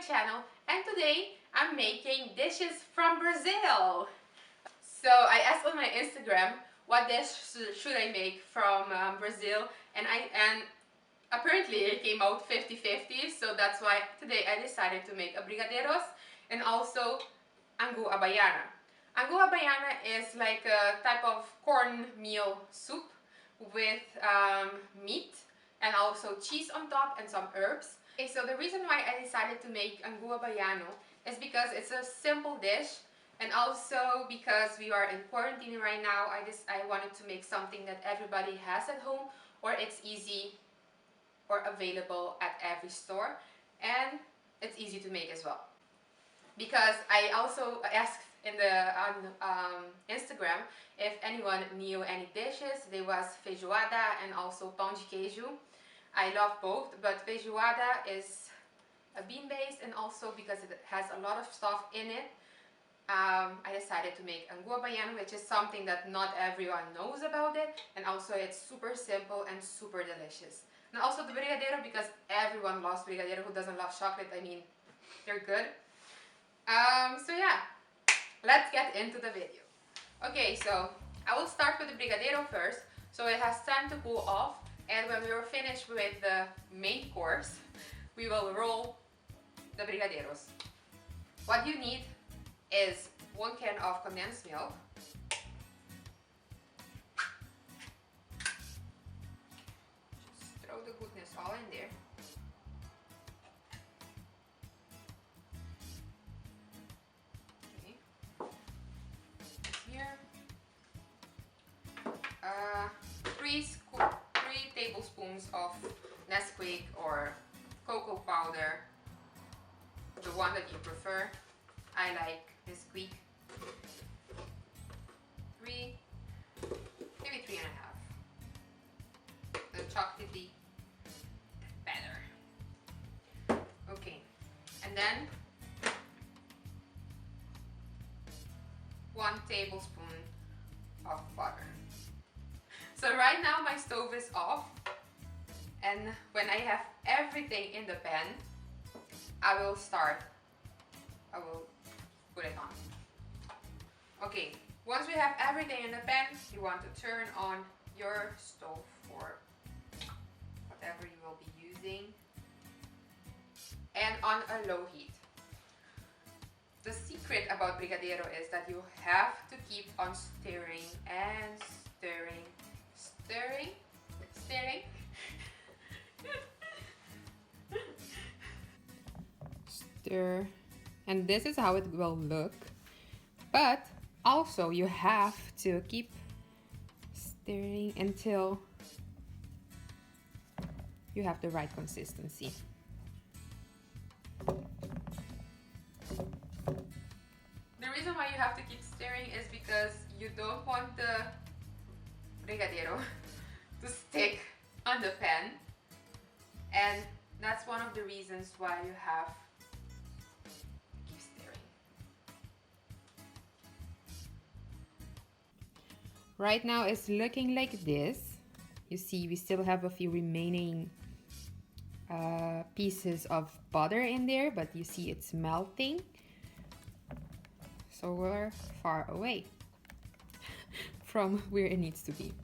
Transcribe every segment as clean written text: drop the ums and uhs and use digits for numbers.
channel, and today I'm making dishes from Brazil. So I asked on my Instagram what dish should I make from Brazil, and apparently it came out 50-50, so that's why today I decided to make a brigadeiros and also Angú a Baiana. Angú a Baiana is like a type of cornmeal soup with meat and also cheese on top and some herbs. Okay, so the reason why I decided to make Angú a Baiano is because it's a simple dish, and also because we are in quarantine right now. I wanted to make something that everybody has at home, or it's easy or available at every store, and it's easy to make as well. Because I also asked on Instagram if anyone knew any dishes. There was feijoada and also pão de queijo. I love both, but feijoada is a bean base, and also because it has a lot of stuff in it, I decided to make Angú a Baiana, which is something that not everyone knows about it, and also it's super simple and super delicious. And also the Brigadeiro, because everyone loves Brigadeiro. Who doesn't love chocolate? I mean, they're good. So yeah, let's get into the video. Okay, so I will start with the Brigadeiro first, so it has time to cool off, and when we are finished with the main course, we will roll the Brigadeiros. What you need is 1 can of condensed milk, just throw the goodness all in there. Here, 3 tablespoons of Nesquick or cocoa powder, the one that you prefer. I like Nesquick. 3, maybe 3.5. The chocolatey better. Okay, and then 1 tablespoon of butter. So right now my stove is off, and when I have everything in the pan, I will put it on. Okay, once we have everything in the pan, you want to turn on your stove for whatever you will be using, and on a low heat. The secret about Brigadeiro is that you have to keep on stirring and stirring. Stir, and this is how it will look. But also you have to keep stirring until you have the right consistency. The reason why you have to keep stirring is because you don't want the Brigadeiro to stick on the pan, and that's one of the reasons why you have to keep stirring. Right now it's looking like this. You see we still have a few remaining pieces of butter in there, but you see it's melting. So we're far away from where it needs to be.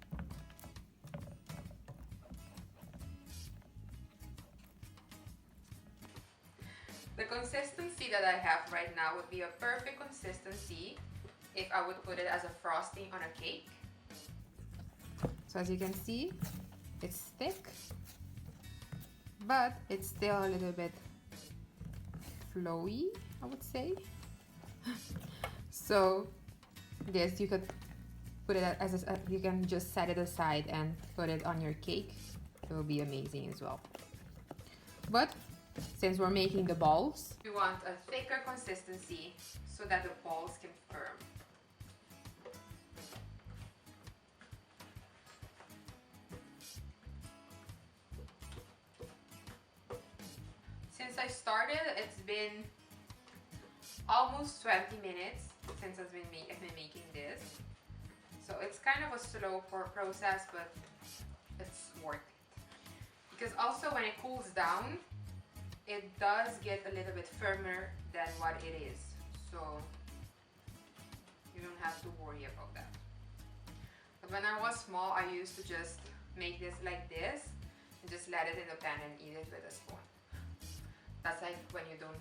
The consistency that I have right now would be a perfect consistency if I would put it as a frosting on a cake. So as you can see, it's thick, but it's still a little bit flowy, I would say. So this, you could put it as you can just set it aside and put it on your cake. It will be amazing as well. But since we're making the balls, we want a thicker consistency so that the balls can firm. Since I started, it's been almost 20 minutes since I've been making this. So it's kind of a slow process, but it's worth it. Because also when it cools down, it does get a little bit firmer than what it is, so you don't have to worry about that. But when I was small, I used to just make this like this and just let it in the pan and eat it with a spoon. That's like when you don't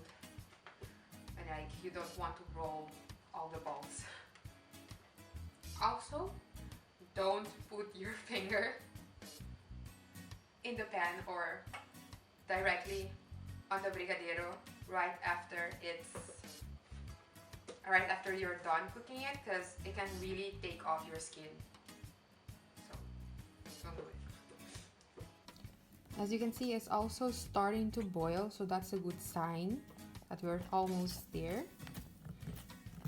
want to roll all the balls. Also, don't put your finger in the pan or directly on the brigadeiro right after you're done cooking it, because it can really take off your skin. So don't do it. As you can see, it's also starting to boil, so that's a good sign that we're almost there.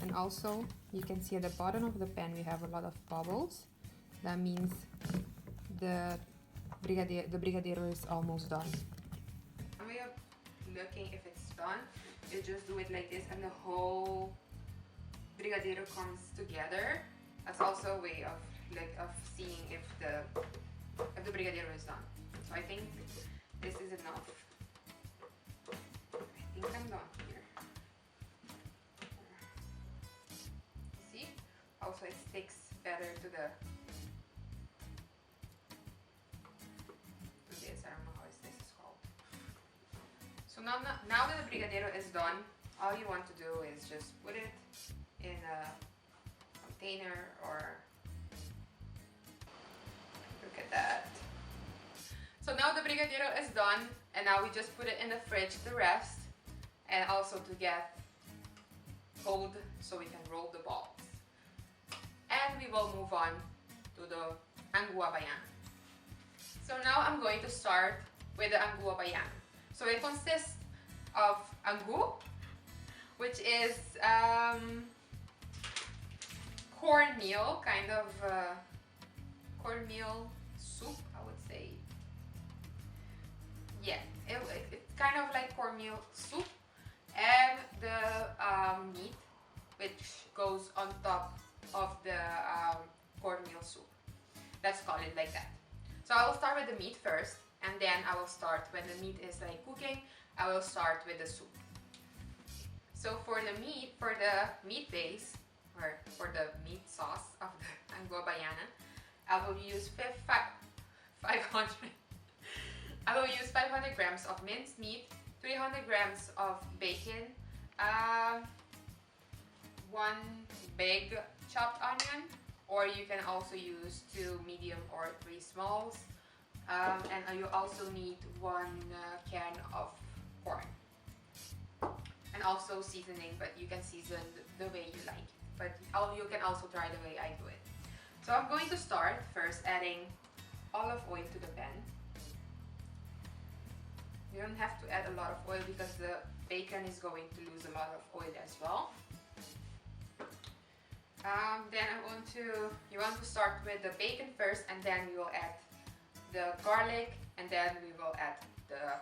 And also you can see at the bottom of the pan we have a lot of bubbles. That means the brigadeiro is almost done. When we are looking if it's done, you just do it like this and the whole brigadeiro comes together. That's also a way of seeing if the brigadeiro is done. So I think this is enough. I think I'm done here. See? Also it sticks better to this. I don't know how this is called. So now that the brigadeiro is done, all you want to do is just put it in a container, or look at that. So now the brigadeiro is done, and now we just put it in the fridge to rest and also to get cold so we can roll the balls. And we will move on to the Angú Baiana. So now I'm going to start with the Angú Baiana. So it consists of Angú, which is cornmeal, kind of cornmeal soup, I would say. Yeah, it's kind of like cornmeal soup, and the meat which goes on top of the cornmeal soup. Let's call it like that. So I will start with the meat first, and then I will start when the meat is like cooking, I will start with the soup. So for the meat base, or for the meat sauce of the Angú Baiana, I will use 500 grams of minced meat, 300 grams of bacon, 1 big chopped onion, or you can also use 2 medium or 3 smalls, and you also need 1 can of corn, and also seasoning, but you can season the way you like it, but you can also try the way I do it. So I'm going to start first adding olive oil to the pan. You don't have to add a lot of oil because the bacon is going to lose a lot of oil as well. Then you want to start with the bacon first, and then we will add the garlic, and then we will add the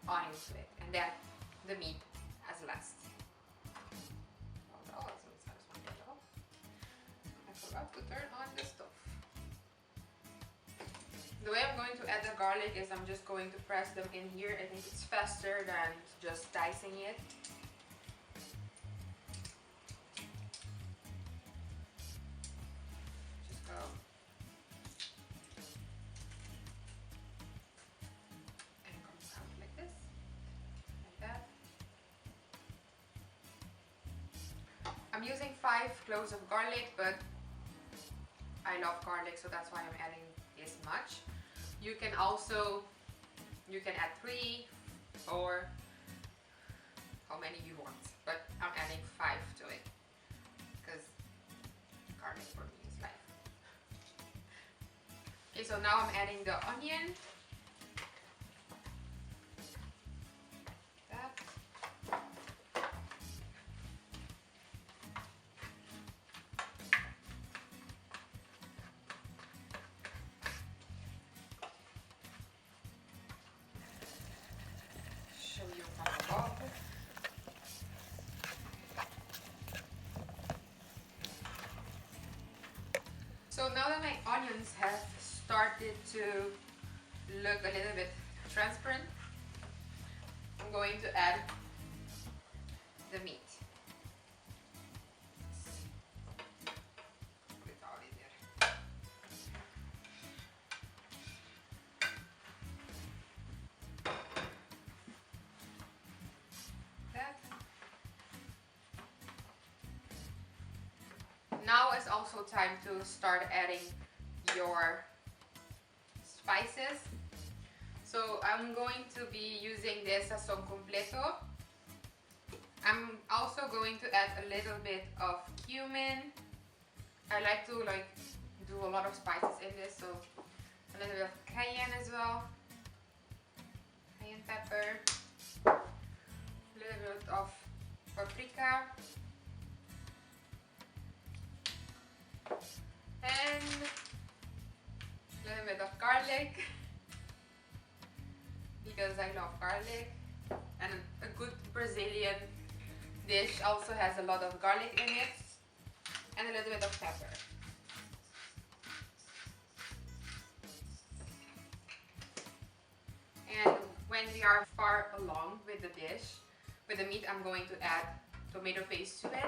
onions to it, and then the meat as last. I forgot to turn on the stove. The way I'm going to add the garlic is I'm just going to press them in here. I think it's faster than just dicing it. Just go. And it comes out like this. Like that. I'm using 5 cloves of garlic, but I love garlic, so that's why I'm adding this much. You can add 3 or how many you want, but I'm adding 5 to it because garlic for me is life. Okay, so now I'm adding the onion. So now that my onions have started to look a little bit transparent, I'm I'm going to add the meat. Put it all in there. That. Now it's also time to start adding your spices. So I'm going to be using this sazón completo. I'm also going to add a little bit of cumin. I like to do a lot of spices in this, so a little bit of cayenne as well. Cayenne pepper. A little bit of paprika. And a little bit of garlic. Because I love garlic, and a good Brazilian dish also has a lot of garlic in it, and a little bit of pepper. And when we are far along with the dish, with the meat, I'm going to add tomato paste to it.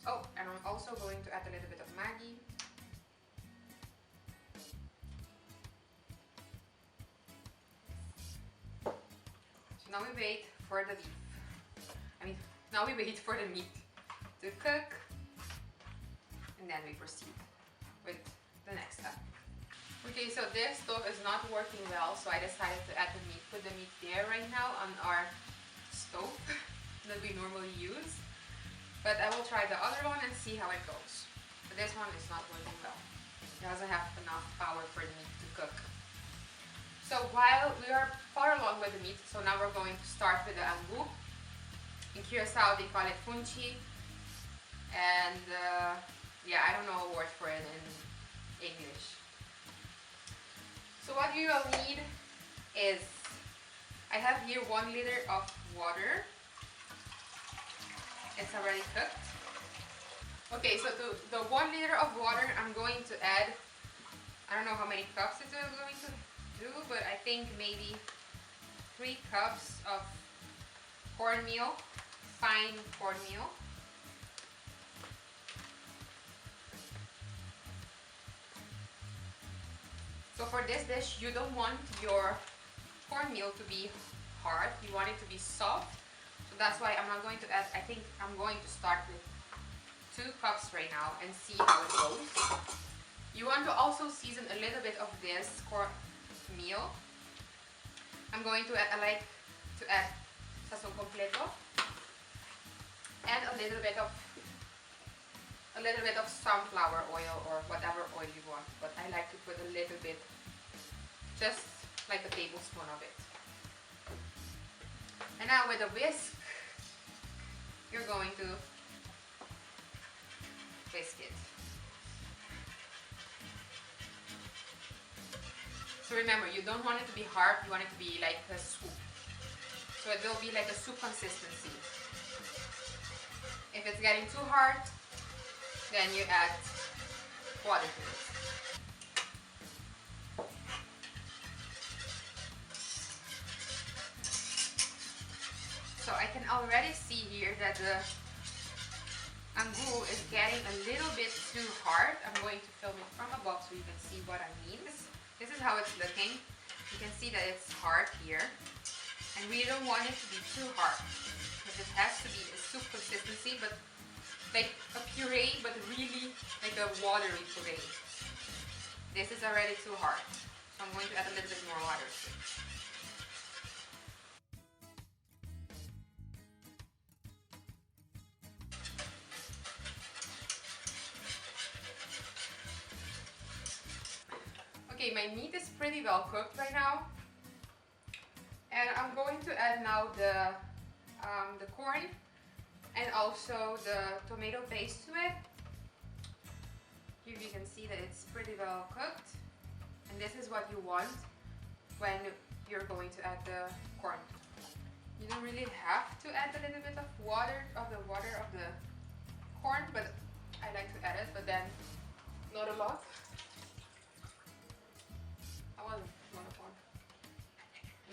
Oh, and I'm also going to add a little bit of Maggi. Now we wait for the beef. Now we wait for the meat to cook, and then we proceed with the next step. Okay, so this stove is not working well, so I decided to add the meat, put the meat there right now on our stove that we normally use. But I will try the other one and see how it goes. But this one is not working well. It doesn't have enough power for the meat to cook. So while we are far along with the meat, so now we're going to start with the Angú. In Curacao they call it funchi, and yeah, I don't know a word for it in English. So what you will need is, I have here 1 liter of water. It's already cooked. Okay, so to the 1 liter of water, I'm going to add, I don't know how many cups it's going to do, but I think maybe 3 cups of cornmeal, fine cornmeal. So for this dish, you don't want your cornmeal to be hard, you want it to be soft. So that's why I'm not going to add, I think I'm going to start with 2 cups right now and see how it goes. You want to also season a little bit of this cornmeal. I'm going to add, I like to add sazón completo and a little bit of sunflower oil or whatever oil you want, but I like to put a little bit, just like a tablespoon of it. And now with a whisk, you're going to whisk it. So remember, you don't want it to be hard, you want it to be like a soup. So it will be like a soup consistency. If it's getting too hard, then you add water to it. So I can already see here that the Angú is getting a little bit too hard. I'm going to film it from above so you can see what I mean. This is how it's looking. You can see that it's hard here. And we don't want it to be too hard, because it has to be a soup consistency, but like a puree, but really like a watery puree. This is already too hard, so I'm going to add a little bit more water to it. Okay, my meat is pretty well cooked right now. And I'm going to add now the corn and also the tomato paste to it. Here you can see that it's pretty well cooked. And this is what you want when you're going to add the corn. You don't really have to add a little bit of water, of the corn, but I like to add it, but then not a lot. I want a lot of corn.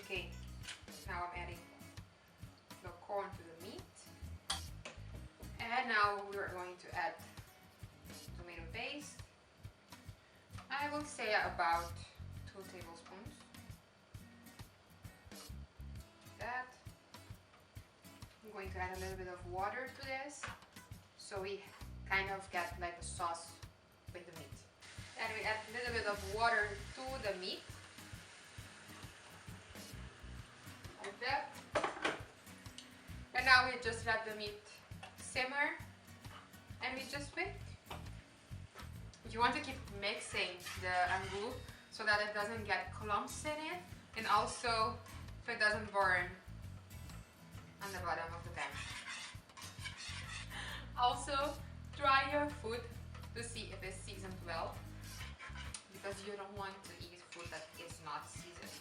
Okay. Now I'm adding will say about 2 tablespoons. That. I'm going to add a little bit of water to this, so we kind of get like a sauce with the meat. And we add a little bit of water to the meat. Like that. And now we just let the meat simmer and we just wait. You want to keep mixing the angú so that it doesn't get clumps in it, and also so it doesn't burn on the bottom of the pan. Also, try your food to see if it's seasoned well, because you don't want to eat food that is not seasoned.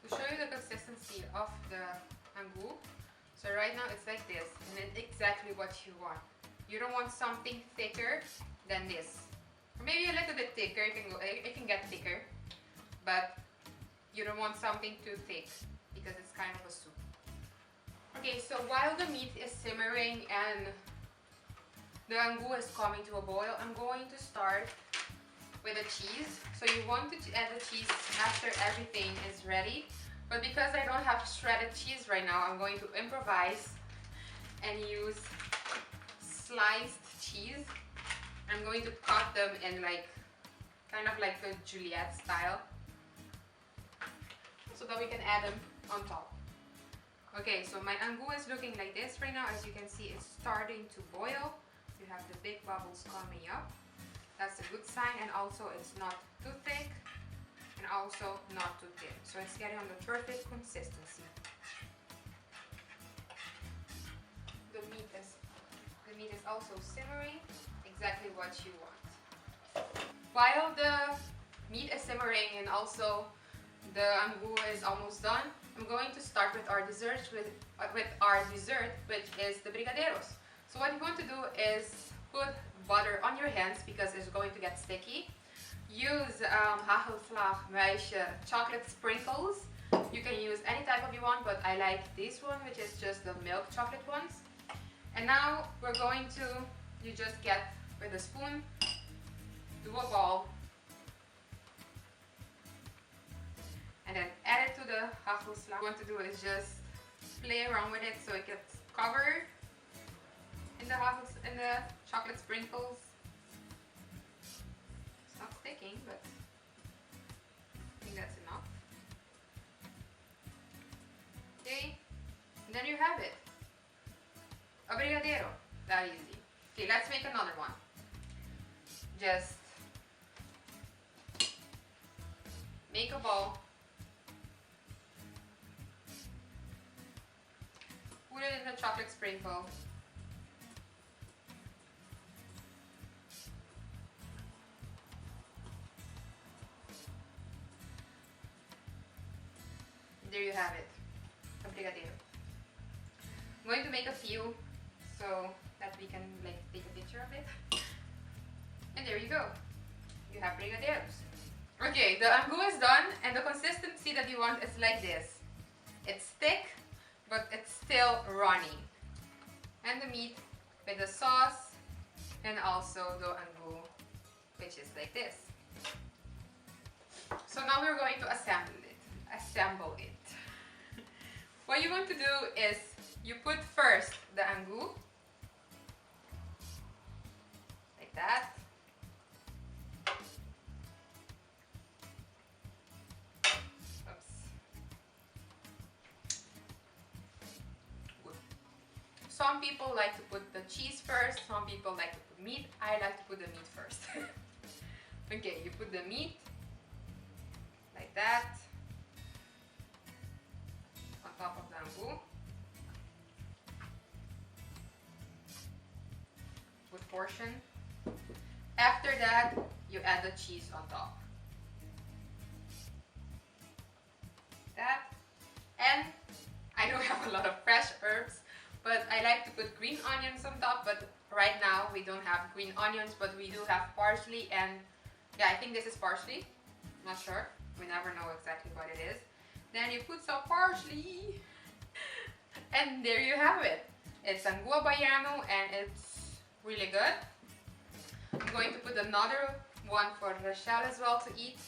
To show you the consistency of the angú, so right now it's like this, and it's exactly what you want. You don't want something thicker than this, or maybe a little bit thicker. It can get thicker, but you don't want something too thick because it's kind of a soup. Okay, so while the meat is simmering and the angú is coming to a boil, I'm going to start with the cheese. So you want to add the cheese after everything is ready, but because I don't have shredded cheese right now, I'm going to improvise and use sliced cheese. I'm going to cut them in like kind of like a Juliette style, so that we can add them on top. Okay, so my angú is looking like this right now. As you can see, it's starting to boil. You have the big bubbles coming up. That's a good sign, and also it's not too thick and also not too thin. So it's getting on the perfect consistency. The meat is also simmering, exactly what you want. While the meat is simmering and also the angú is almost done, I'm going to start with our dessert, which is the brigadeiros. So what you want to do is put butter on your hands because it's going to get sticky. Use hagelslag meisje chocolate sprinkles. You can use any type of you want, but I like this one, which is just the milk chocolate ones. And now we're going to, you just get with a spoon, do a ball, and then add it to the hagelslag. What you want to do is just play around with it so it gets covered in the chocolate sprinkles. It's not sticking, but I think that's enough. Okay, and then you have it. A brigadeiro. That easy. Okay, let's make another one. Just make a ball. Put it in the chocolate sprinkle. There you have it, a brigadeiro. I'm going to make a few so that we can like take a picture of it. And there you go. You have brigadeiros. Okay, the angú is done, and the consistency that you want is like this. It's thick, but it's still runny. And the meat with the sauce, and also the angú, which is like this. So now we're going to assemble it. What you want to do is you put first the angú, like that. Oops. Some people like to put the cheese first, some people like to put meat. I like to put the meat first. Okay, you put the meat like that on top of the angú. Good portion. After that, you add the cheese on top. That. And I don't have a lot of fresh herbs, but I like to put green onions on top, but right now we don't have green onions, but we do have parsley, and yeah, I think this is parsley. Not sure. We never know exactly what it is. Then you put some parsley, and there you have it. It's Angú Baiano, and it's really good. I'm going to put another one for Rochelle as well to eat.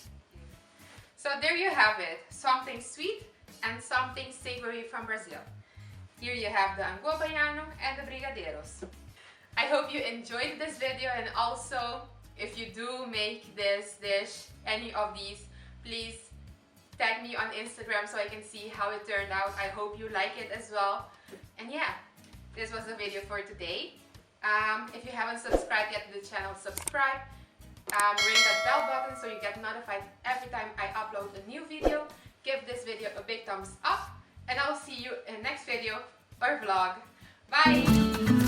So there you have it, something sweet and something savory from Brazil. Here you have the Angú Baiano and the Brigadeiros. I hope you enjoyed this video, and also if you do make this dish, any of these, please tag me on Instagram so I can see how it turned out. I hope you like it as well. And yeah, this was the video for today. If you haven't subscribed yet to the channel, subscribe. Ring that bell button so you get notified every time I upload a new video. Give this video a big thumbs up, and I'll see you in the next video or vlog. Bye!